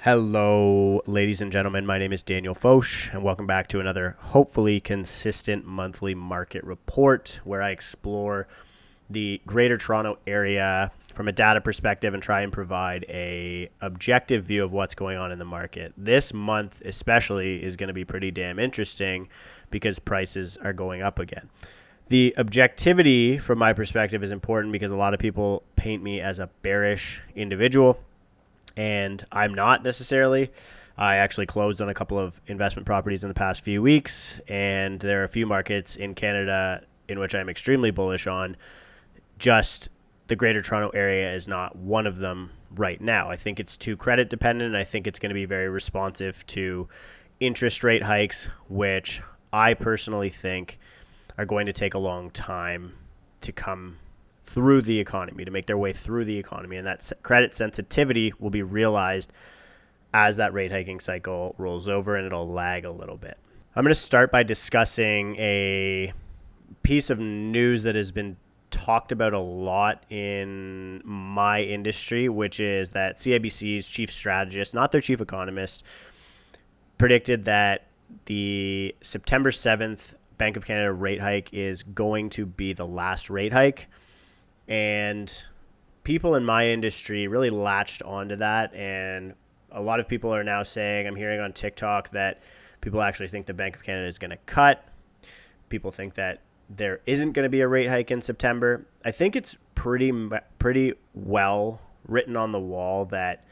Hello, ladies and gentlemen. My name is Daniel Foch, and welcome back to another hopefully consistent monthly market report where I explore the Greater Toronto Area from a data perspective and try and provide a objective view of what's going on in the market. This month especially is going to be pretty damn interesting because prices are going up again. The objectivity from my perspective is important because a lot of people paint me as a bearish individual. And I'm not necessarily. I actually closed on a couple of investment properties in the past few weeks, and there are a few markets in Canada in which I'm extremely bullish on. Just the Greater Toronto Area is not one of them right now. I think it's too credit dependent, and I think it's going to be very responsive to interest rate hikes, which I personally think are going to take a long time to come through the economy, to make their way through the economy. And that credit sensitivity will be realized as that rate hiking cycle rolls over, and it'll lag a little bit. I'm going to start by discussing a piece of news that has been talked about a lot in my industry, which is that CIBC's chief strategist, not their chief economist, predicted that the September 7th Bank of Canada rate hike is going to be the last rate hike. And people in my industry really latched onto that. And a lot of people are now saying, I'm hearing on TikTok that people actually think the Bank of Canada is going to cut. People think that there isn't going to be a rate hike in September. I think it's pretty well written on the wall that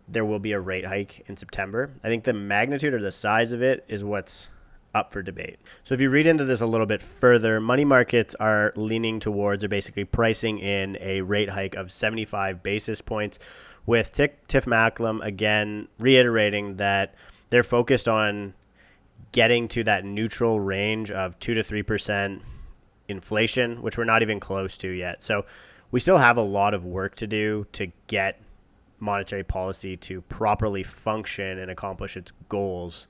there will be a rate hike in September. I think the magnitude or the size of it is what's up for debate. So if you read into this a little bit further, money markets are leaning towards or basically pricing in a rate hike of 75 basis points, with Tiff Macklem again reiterating that they're focused on getting to that neutral range of 2 to 3% inflation, which we're not even close to yet. So we still have a lot of work to do to get monetary policy to properly function and accomplish its goals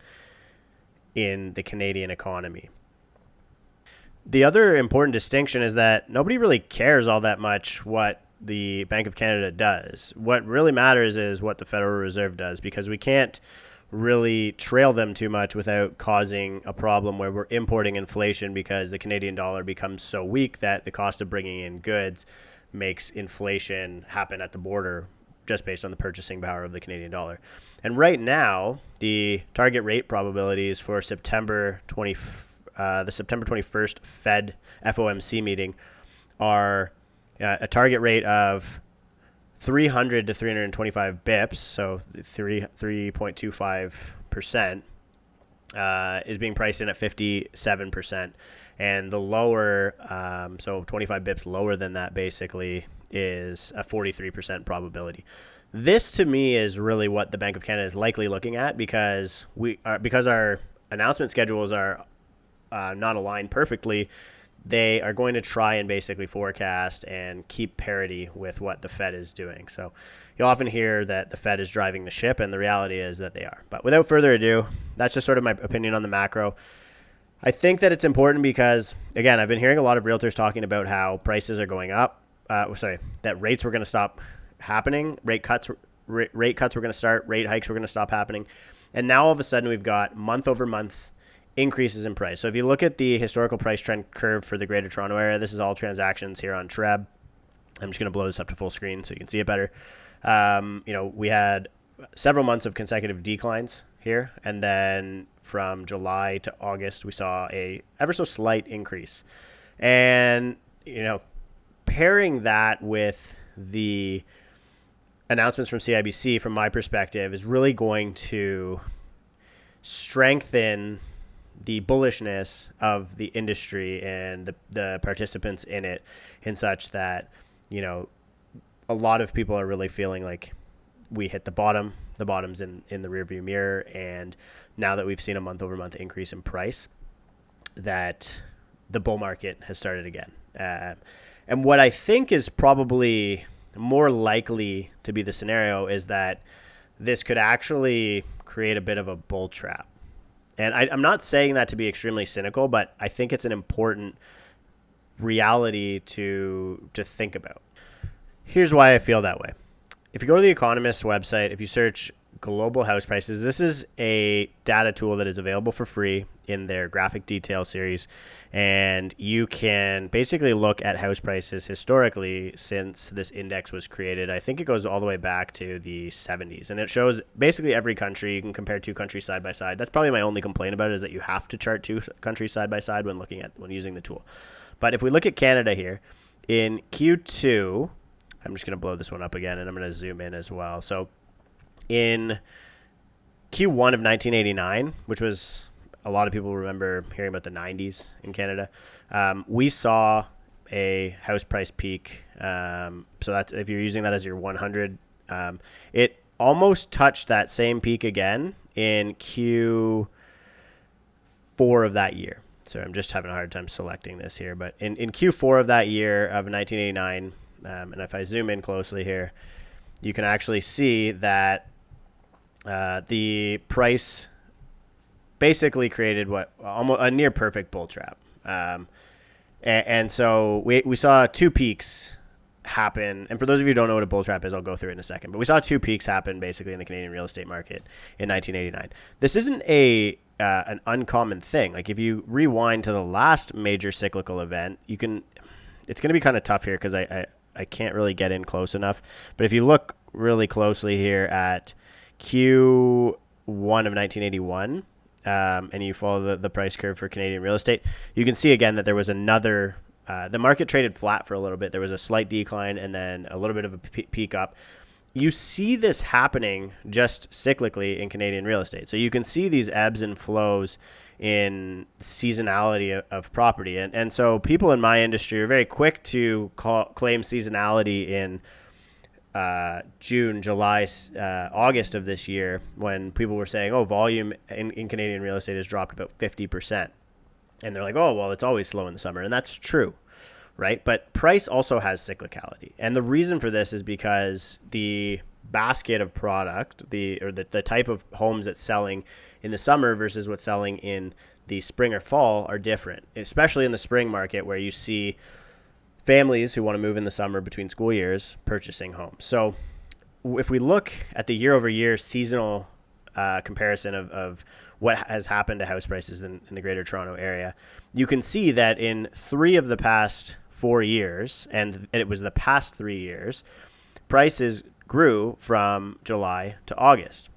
in the Canadian economy. The other important distinction is that nobody really cares all that much what the Bank of Canada does. What really matters is what the Federal Reserve does, because we can't really trail them too much without causing a problem where we're importing inflation because the Canadian dollar becomes so weak that the cost of bringing in goods makes inflation happen at the border just based on the purchasing power of the Canadian dollar. And right now, the target rate probabilities for the September 21st Fed FOMC meeting are a target rate of 300 to 325 bips, so 3.25%, is being priced in at 57%. And the lower, so 25 bips lower than that basically is a 43% probability. This to me is really what the Bank of Canada is likely looking at, because our announcement schedules are not aligned perfectly. They are going to try and basically forecast and keep parity with what the Fed is doing. So you'll often hear that the Fed is driving the ship, and the reality is that they are. But without further ado, that's just sort of my opinion on the macro. I think that it's important because, again, I've been hearing a lot of realtors talking about how prices are going up. That rates were going to stop happening. Rate cuts were going to start. Rate hikes were going to stop happening. And now all of a sudden we've got month over month increases in price. So if you look at the historical price trend curve for the Greater Toronto Area, this is all transactions here on Treb. I'm just going to blow this up to full screen so you can see it better. We had several months of consecutive declines here, and then from July to August we saw a ever so slight increase. And pairing that with the announcements from CIBC, from my perspective, is really going to strengthen the bullishness of the industry and the participants in it, in such that, a lot of people are really feeling like we hit the bottom. The bottom's in the rearview mirror. And now that we've seen a month over month increase in price, that the bull market has started again. And what I think is probably more likely to be the scenario is that this could actually create a bit of a bull trap. And I'm not saying that to be extremely cynical, but I think it's an important reality to think about. Here's why I feel that way. If you go to the Economist's website, if you search global house prices. This is a data tool that is available for free in their graphic detail series. And you can basically look at house prices historically since this index was created. I think it goes all the way back to the 70s. And it shows basically every country. You can compare two countries side by side. That's probably my only complaint about it, is that you have to chart two countries side by side when using the tool. But if we look at Canada here, in Q2, I'm just going to blow this one up again, and I'm going to zoom in as well. So in Q1 of 1989, which was, a lot of people remember hearing about the 90s in Canada, we saw a house price peak. So that's, if you're using that as your 100, it almost touched that same peak again in Q4 of that year. So I'm just having a hard time selecting this here, but in Q4 of that year of 1989, and if I zoom in closely here, you can actually see that the price basically created what almost a near perfect bull trap. And so we saw two peaks happen. And for those of you who don't know what a bull trap is, I'll go through it in a second. But we saw two peaks happen basically in the Canadian real estate market in 1989. This isn't an uncommon thing. Like if you rewind to the last major cyclical event, it's going to be kind of tough here because I can't really get in close enough. But if you look really closely here at Q1 of 1981, and you follow the price curve for Canadian real estate, you can see again that there was another, the market traded flat for a little bit. There was a slight decline and then a little bit of a peak up. You see this happening just cyclically in Canadian real estate. So you can see these ebbs and flows in seasonality of property. And so people in my industry are very quick to claim seasonality in June, July, August of this year, when people were saying, oh, volume in Canadian real estate has dropped about 50%. And they're like, oh, well, it's always slow in the summer. And that's true, right? But price also has cyclicality. And the reason for this is because the basket of product, the type of homes that's selling in the summer versus what's selling in the spring or fall are different, especially in the spring market where you see families who want to move in the summer between school years purchasing homes. So if we look at the year over year seasonal comparison of what has happened to house prices in the Greater Toronto area, you can see that in 3 of the past 4 years, and it was the past 3 years, prices grew from July to August.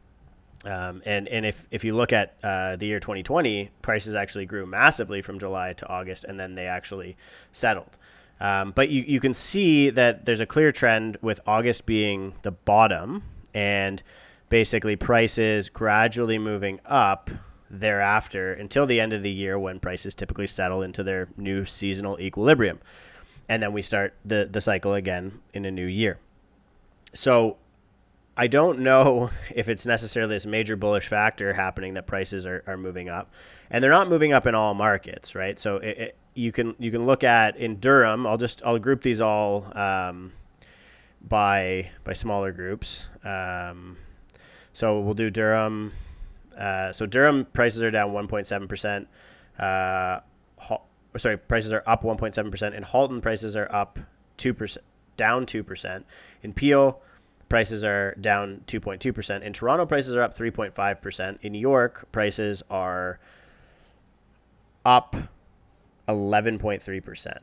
And if you look at the year 2020, prices actually grew massively from July to August, and then they actually settled. But you can see that there's a clear trend with August being the bottom and basically prices gradually moving up thereafter until the end of the year, when prices typically settle into their new seasonal equilibrium. And then we start the cycle again in a new year. So I don't know if it's necessarily this major bullish factor happening that prices are moving up, and they're not moving up in all markets, right? So you can look at in Durham. I'll group these all by smaller groups. So we'll do Durham. So Durham prices are down 1.7%. Prices are up 1.7%. In Halton, prices are up 2%, down 2%. In Peel, prices are down 2.2%. In Toronto, prices are up 3.5%. In York, prices are up 11.3%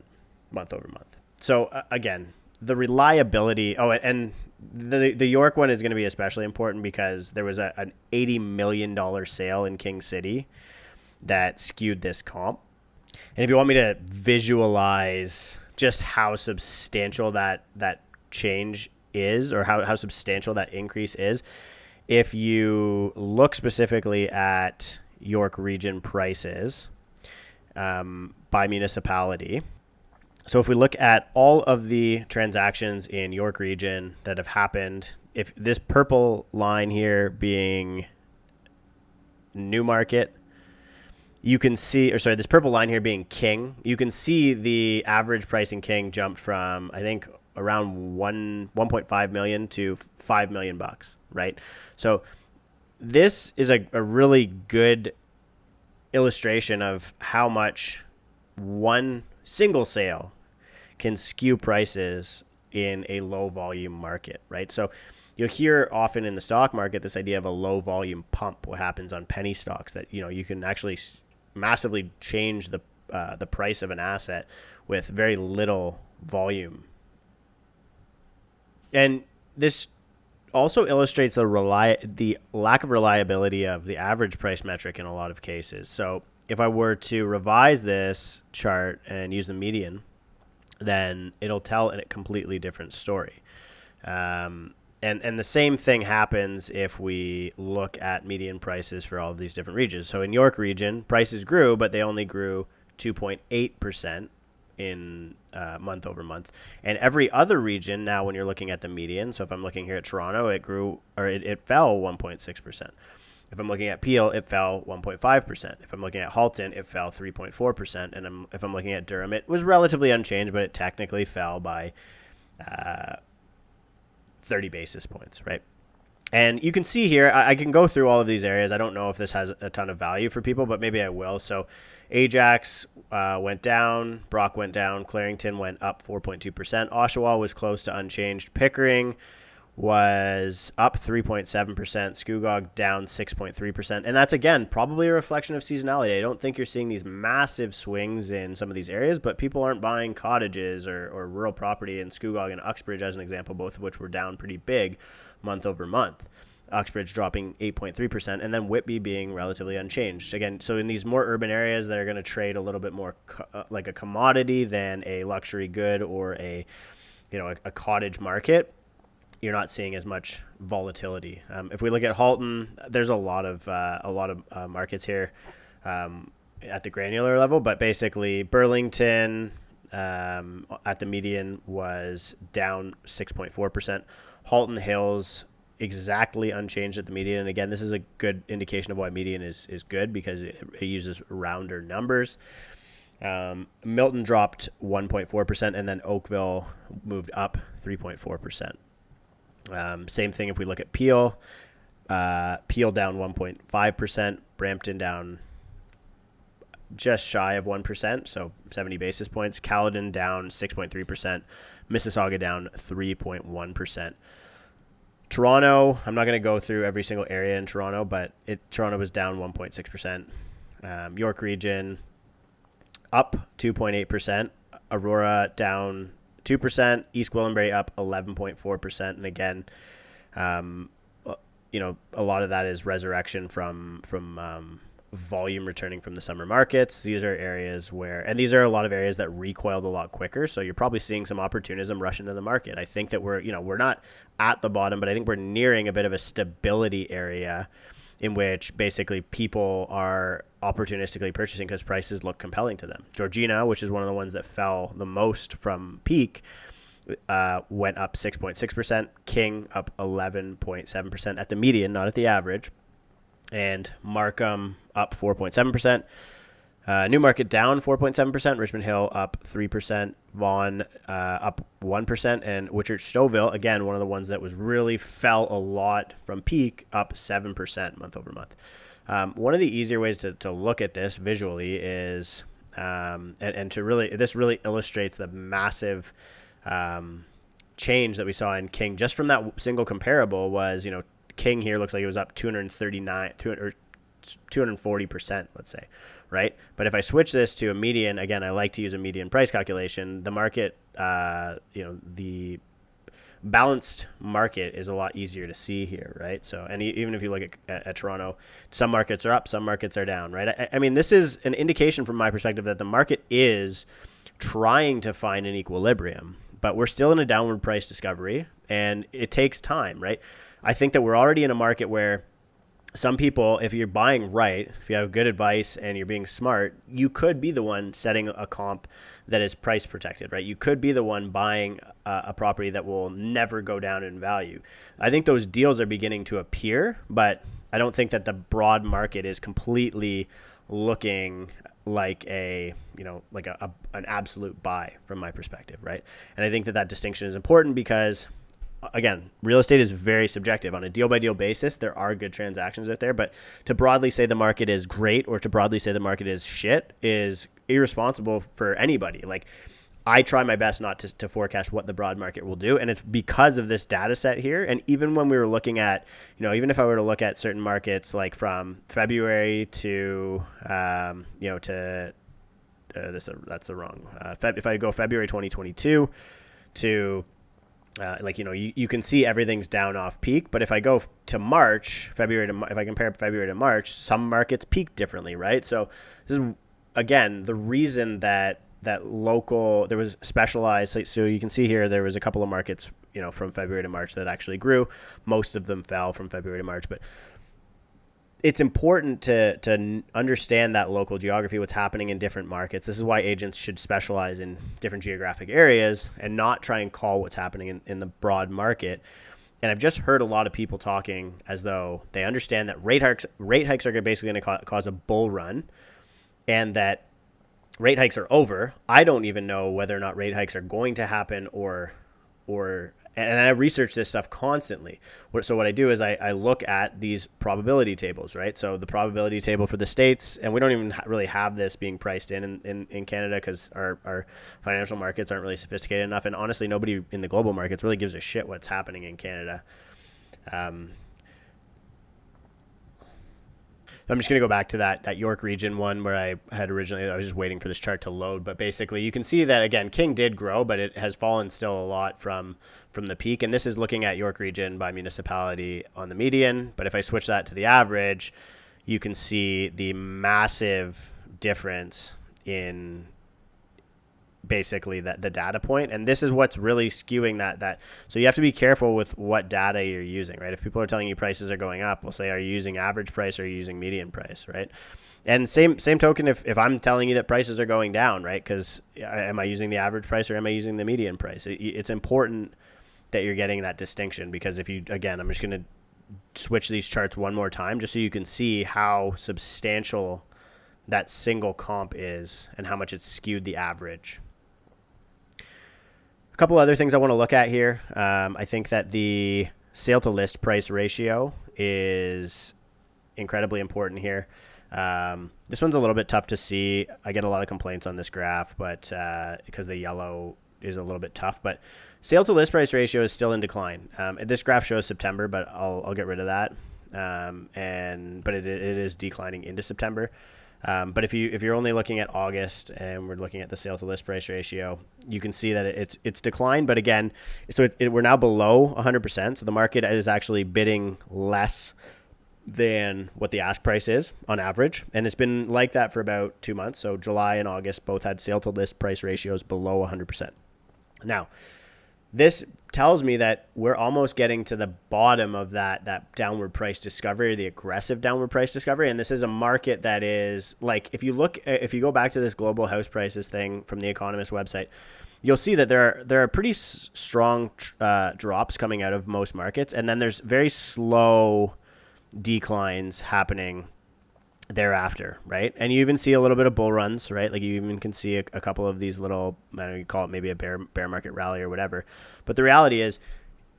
month over month. So again, the reliability. Oh, and the York one is going to be especially important because there was an $80 million sale in King City that skewed this comp. And if you want me to visualize just how substantial that change is, or how substantial that increase is, if you look specifically at York region prices by municipality. So if we look at all of the transactions in York region that have happened, if this purple line here being Newmarket, you can see, this purple line here being King, you can see the average price in King jumped from, I think, around 1.5 million to $5 million, right? So this is a really good illustration of how much one single sale can skew prices in a low volume market, right? So you'll hear often in the stock market this idea of a low volume pump. What happens on penny stocks that you can actually massively change the price of an asset with very little volume. And this also illustrates the lack of reliability of the average price metric in a lot of cases. So if I were to revise this chart and use the median, then it'll tell a completely different story. And the same thing happens if we look at median prices for all of these different regions. So in York region, prices grew, but they only grew 2.8% in month over month. And every other region now, when you're looking at the median, so if I'm looking here at Toronto, it fell 1.6%. If I'm looking at Peel, it fell 1.5%. If I'm looking at Halton, it fell 3.4%. And if I'm looking at Durham, it was relatively unchanged, but it technically fell by 30 basis points, right? And you can see here, I can go through all of these areas. I don't know if this has a ton of value for people, but maybe I will. So Ajax went down, Brock went down, Clarington went up 4.2%. Oshawa was close to unchanged. Pickering was up 3.7%. Scugog down 6.3%. And that's, again, probably a reflection of seasonality. I don't think you're seeing these massive swings in some of these areas, but people aren't buying cottages or rural property in Scugog and Uxbridge, as an example, both of which were down pretty big month over month. Uxbridge dropping 8.3%, and then Whitby being relatively unchanged. Again, so in these more urban areas that are going to trade a little bit more like a commodity than a luxury good or a cottage market, you're not seeing as much volatility. If we look at Halton, there's a lot of markets here at the granular level, but basically Burlington at the median was down 6.4%. Halton Hills exactly unchanged at the median. And again, this is a good indication of why median is good, because it uses rounder numbers. Milton dropped 1.4%, and then Oakville moved up 3.4%. Same thing if we look at Peel. Peel down 1.5%. Brampton down just shy of 1%, so 70 basis points. Caledon down 6.3%. Mississauga down 3.1%. Toronto, I'm not going to go through every single area in Toronto, but Toronto was down 1.6%. York region up 2.8%. Aurora down 2%. East Gwillimbury up 11.4%. And again, a lot of that is resurrection from volume returning from the summer markets. These are areas these are a lot of areas that recoiled a lot quicker. So you're probably seeing some opportunism rush into the market. I think that we're not at the bottom, but I think we're nearing a bit of a stability area in which basically people are opportunistically purchasing because prices look compelling to them. Georgina, which is one of the ones that fell the most from peak, went up 6.6%. King up 11.7% at the median, not at the average. And Markham up 4.7%. Newmarket down 4.7%. Richmond Hill up 3%. Vaughan up 1%. And Whitchurch-Stouffville, again, one of the ones that was really fell a lot from peak, up 7% month over month. One of the easier ways to look at this visually is, this really illustrates the massive change that we saw in King just from that single comparable. Was, King here looks like it was up 240%, let's say, right? But if I switch this to a median, again, I like to use a median price calculation. The market, the balanced market is a lot easier to see here, right? So, and even if you look at Toronto, some markets are up, some markets are down, right? I mean, this is an indication from my perspective that the market is trying to find an equilibrium, but we're still in a downward price discovery, and it takes time, right? I think that we're already in a market where some people, if you're buying right, if you have good advice and you're being smart, you could be the one setting a comp that is price protected, right? You could be the one buying a property that will never go down in value. I think those deals are beginning to appear, but I don't think that the broad market is completely looking like an absolute buy from my perspective, right? And I think that distinction is important because, again, real estate is very subjective. On a deal-by-deal basis, there are good transactions out there, but to broadly say the market is great or to broadly say the market is shit is irresponsible for anybody. Like, I try my best not to forecast what the broad market will do. And it's because of this data set here. And even when we were looking at, even if I were to look at certain markets like from February to, to that's the wrong. If I go February 2022 to, you can see everything's down off peak. But if I go to March, if I compare February to March, some markets peak differently, right? So this is, again, the reason that local, there was specialized, so you can see here, there was a couple of markets, from February to March that actually grew. Most of them fell from February to March, but it's important to understand that local geography, what's happening in different markets. This is why agents should specialize in different geographic areas and not try and call what's happening in the broad market. And I've just heard a lot of people talking as though they understand that rate hikes are basically going to cause a bull run, and that rate hikes are over. I don't even know whether or not rate hikes are going to happen or and I research this stuff constantly. So what I do is I look at these probability tables, right? So the probability table for the states, and we don't even really have this being priced in Canada because our financial markets aren't really sophisticated enough. And honestly, nobody in the global markets really gives a shit what's happening in Canada. I'm just going to go back to that York region one where I was just waiting for this chart to load. But basically, you can see that, again, King did grow, but it has fallen still a lot from the peak. And this is looking at York region by municipality on the median. But if I switch that to the average, you can see the massive difference in basically the data point. And this is what's really skewing that. So you have to be careful with what data you're using, right? If people are telling you prices are going up, we'll say, are you using average price or are you using median price, right? And same token, if I'm telling you that prices are going down, right? Because am I using the average price or am I using the median price? It's important that you're getting that distinction, because I'm just going to switch these charts one more time just so you can see how substantial that single comp is and how much it's skewed the average. A couple other things I want to look at here. I think that the sale to list price ratio is incredibly important here. This one's a little bit tough to see. I get a lot of complaints on this graph, but because the yellow is a little bit tough. But sale to list price ratio is still in decline. This graph shows September, but I'll get rid of that. But it is declining into September. But if you're only looking at August and we're looking at the sale to list price ratio, you can see that it's declined. But again, so we're now below 100%. So the market is actually bidding less than what the ask price is on average. And it's been like that for about 2 months. So July and August both had sale to list price ratios below 100%. Now, this tells me that we're almost getting to the bottom of that downward price discovery, the aggressive downward price discovery. And this is a market that is like, if you go back to this global house prices thing from the Economist website, you'll see that there are pretty strong drops coming out of most markets. And then there's very slow declines happening thereafter, right? And you even see a little bit of bull runs, right? Like you even can see a couple of these little, I don't know, you call it maybe a bear market rally or whatever. But the reality is,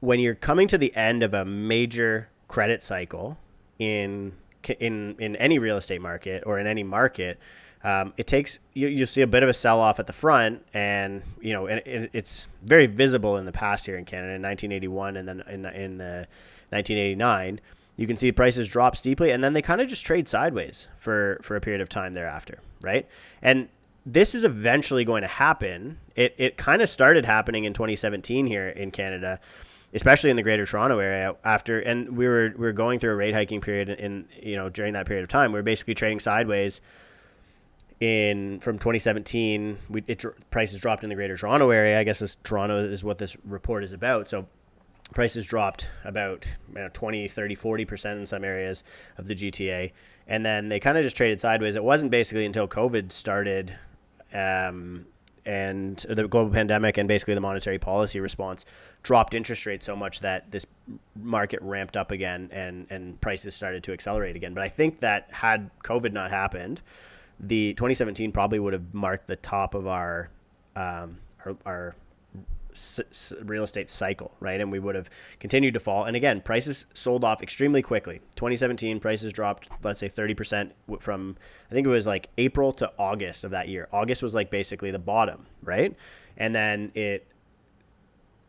when you're coming to the end of a major credit cycle in any real estate market or in any market, it takes you see a bit of a sell off at the front, and it's very visible in the past here in Canada in 1981 and then in 1989. You can see prices drop steeply, and then they kind of just trade sideways for a period of time thereafter, right? And this is eventually going to happen. It kind of started happening in 2017 here in Canada, especially in the Greater Toronto area. And we were going through a rate hiking period, during that period of time, we were basically trading sideways. From 2017, prices dropped in the Greater Toronto area. I guess Toronto is what this report is about. So prices dropped about 20, 30, 40% in some areas of the GTA. And then they kind of just traded sideways. It wasn't basically until COVID started and the global pandemic and basically the monetary policy response dropped interest rates so much that this market ramped up again and prices started to accelerate again. But I think that had COVID not happened, the 2017 probably would have marked the top of our real estate cycle, right? And we would have continued to fall. And again, prices sold off extremely quickly. 2017 prices dropped, let's say 30% from, I think it was like April to August of that year. August was like basically the bottom, right? And then it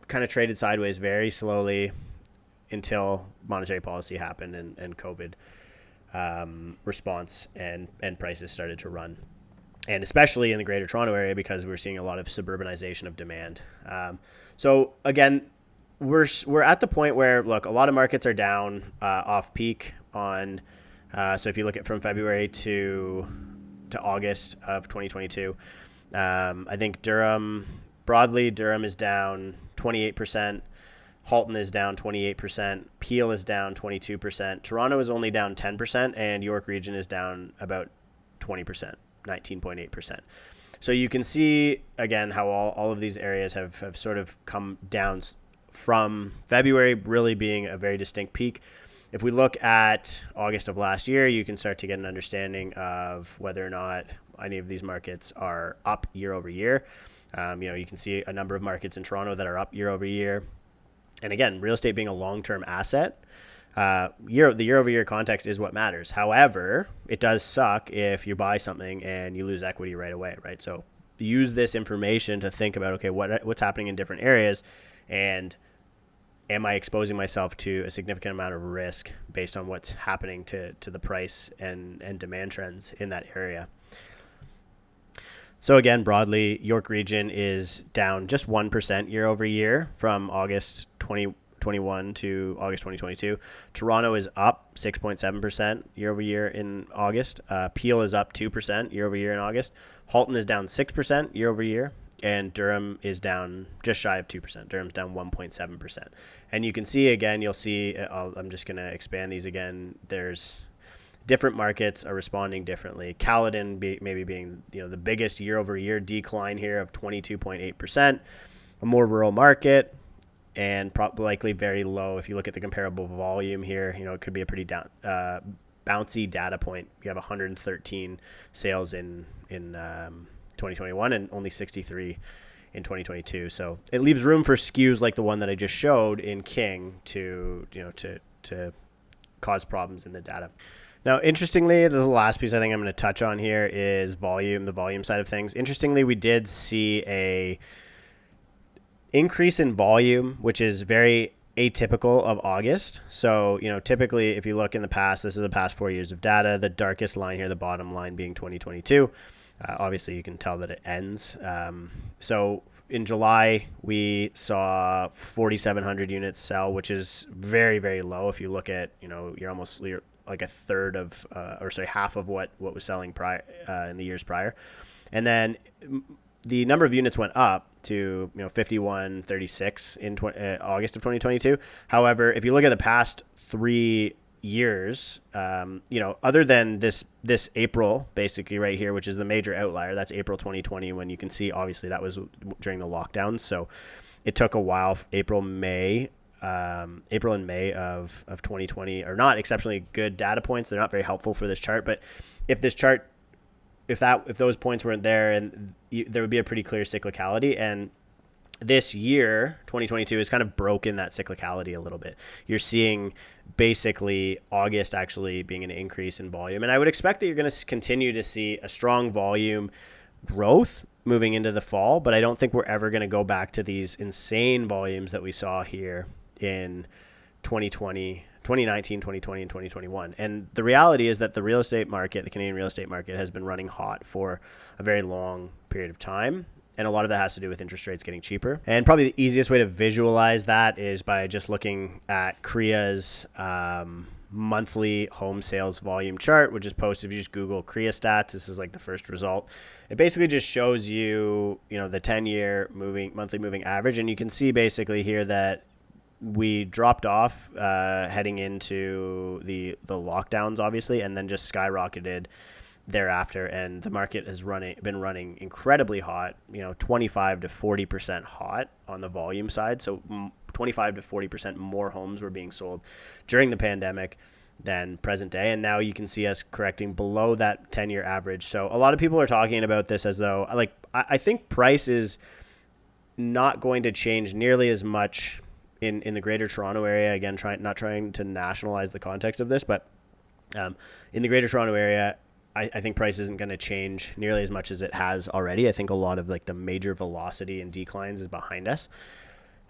kind of traded sideways very slowly until monetary policy happened and COVID response and prices started to run. And especially in the Greater Toronto area, because we're seeing a lot of suburbanization of demand. So again, we're at the point where, look, a lot of markets are down off peak on. So if you look at from February to August of 2022, I think Durham is down 28%. Halton is down 28%. Peel is down 22%. Toronto is only down 10%, and York Region is down about 20%, 19.8%. So you can see, again, how all of these areas have sort of come down from February really being a very distinct peak. If we look at August of last year, you can start to get an understanding of whether or not any of these markets are up year over year. You can see a number of markets in Toronto that are up year over year. And again, real estate being a long-term asset, the year-over-year context is what matters. However, it does suck if you buy something and you lose equity right away, right? So use this information to think about, okay, what's happening in different areas, and am I exposing myself to a significant amount of risk based on what's happening to the price and demand trends in that area? So again, broadly, York Region is down just 1% year over year from August 2021 to August 2022. Toronto is up 6.7% year over year in August. Peel is up 2% year over year in August. Halton is down 6% year over year. And Durham is down just shy of 2%. Durham's down 1.7%. And you can see, again, you'll see, I'm just going to expand these again. There's different markets are responding differently. Caledon maybe being the biggest year-over-year decline here of 22.8%, a more rural market, and likely very low. If you look at the comparable volume here, it could be a pretty bouncy data point. You have 113 sales in 2021 and only 63 in 2022. So it leaves room for skews like the one that I just showed in King to cause problems in the data. Now, interestingly, the last piece I think I'm going to touch on here is volume, the volume side of things. Interestingly, we did see a increase in volume, which is very atypical of August. So, typically, if you look in the past, this is the past 4 years of data, the darkest line here, the bottom line being 2022. Obviously, you can tell that it ends. So in July, we saw 4,700 units sell, which is very, very low. If you look at, you're like a third of, half of what was selling in the years prior. And then the number of units went up to 5136 in August of 2022. However, if you look at the past 3 years, other than this April, basically right here, which is the major outlier, that's April 2020, when you can see obviously that was during the lockdowns. So it took a while. April and May of 2020 are not exceptionally good data points. They're not very helpful for this chart. But if those points weren't there, and there would be a pretty clear cyclicality. And this year, 2022, has kind of broken that cyclicality a little bit. You're seeing basically August actually being an increase in volume. And I would expect that you're going to continue to see a strong volume growth moving into the fall, but I don't think we're ever going to go back to these insane volumes that we saw here in 2019, 2020, and 2021. And the reality is that the Canadian real estate market has been running hot for a very long period of time. And a lot of that has to do with interest rates getting cheaper. And probably the easiest way to visualize that is by just looking at CREA's monthly home sales volume chart, which is posted. If you just Google CREA stats, this is like the first result. It basically just shows you, the 10-year monthly moving average. And you can see basically here that we dropped off heading into the lockdowns, obviously, and then just skyrocketed thereafter, and the market has been running incredibly hot, 25 to 40% hot on the volume side. So 25 to 40% more homes were being sold during the pandemic than present day. And now you can see us correcting below that 10-year average. So a lot of people are talking about this as though, I think price is not going to change nearly as much in the Greater Toronto area. Again, not trying to nationalize the context of this, but in the Greater Toronto area, I think price isn't going to change nearly as much as it has already. I think a lot of like the major velocity and declines is behind us.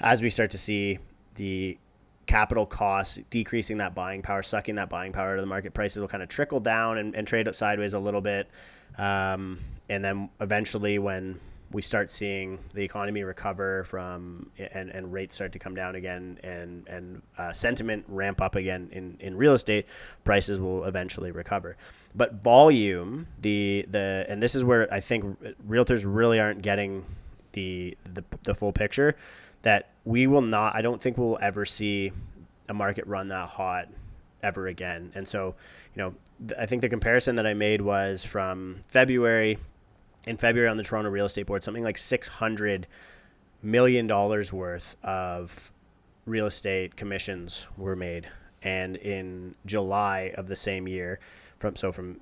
As we start to see the capital costs decreasing that buying power, sucking that buying power out of the market, prices will kind of trickle down and trade up sideways a little bit. And then eventually when we start seeing the economy recover from and rates start to come down again and sentiment ramp up again in real estate, prices will eventually recover. But volume, and this is where I think realtors really aren't getting the full picture, that we will not, I don't think we'll ever see a market run that hot ever again. And so, I think the comparison that I made was from February. In February on the Toronto Real Estate Board, something like $600 million worth of real estate commissions were made. And in July of the same year, from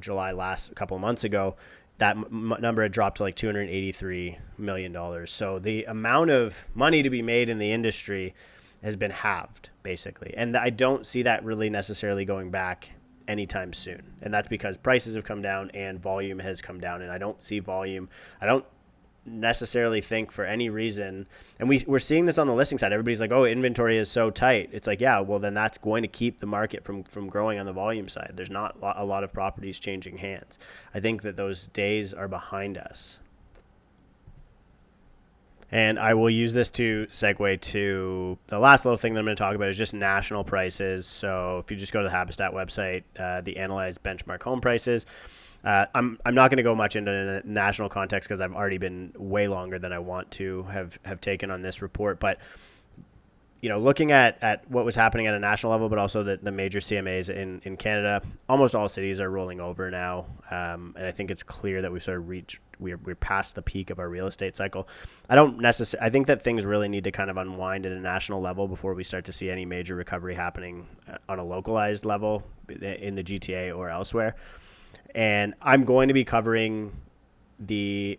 July last couple of months ago, that number had dropped to like $283 million. So the amount of money to be made in the industry has been halved, basically. And I don't see that really necessarily going back anytime soon. And that's because prices have come down and volume has come down. And I don't see volume. I don't necessarily think for any reason. And we're seeing this on the listing side. Everybody's like, oh, inventory is so tight. It's like, yeah, well, then that's going to keep the market from growing on the volume side. There's not a lot of properties changing hands. I think that those days are behind us. And I will use this to segue to the last little thing that I'm going to talk about is just national prices. So if you just go to the Habitat website, the analyzed benchmark home prices, I'm not going to go much into a national context because I've already been way longer than I want to have taken on this report. But looking at what was happening at a national level, but also the major CMAs in Canada, almost all cities are rolling over now. And I think it's clear that we've sort of we're past the peak of our real estate cycle. I think that things really need to kind of unwind at a national level before we start to see any major recovery happening on a localized level in the GTA or elsewhere. And I'm going to be covering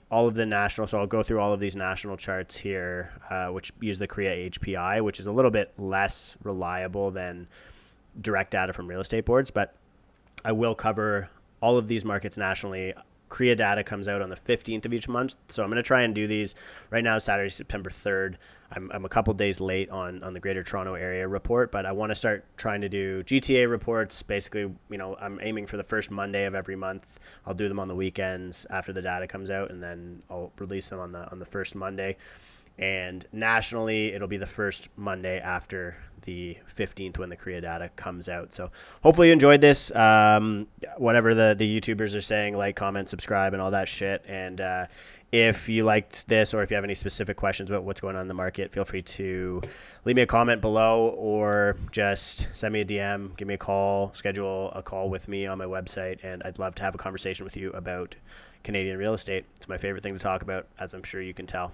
all of the national, so I'll go through all of these national charts here, which use the Korea HPI, which is a little bit less reliable than direct data from real estate boards, but I will cover all of these markets nationally. Korea data comes out on the 15th of each month, so I'm going to try and do these. Right now, Saturday, September 3rd. I'm a couple days late on the Greater Toronto Area report, but I want to start trying to do GTA reports. Basically, I'm aiming for the first Monday of every month. I'll do them on the weekends after the data comes out, and then I'll release them on the first Monday. And nationally, it'll be the first Monday after the 15th when the Korea data comes out. So hopefully you enjoyed this. Whatever the YouTubers are saying, like, comment, subscribe, and all that shit. And if you liked this or if you have any specific questions about what's going on in the market, feel free to leave me a comment below or just send me a DM, give me a call, schedule a call with me on my website. And I'd love to have a conversation with you about Canadian real estate. It's my favorite thing to talk about, as I'm sure you can tell.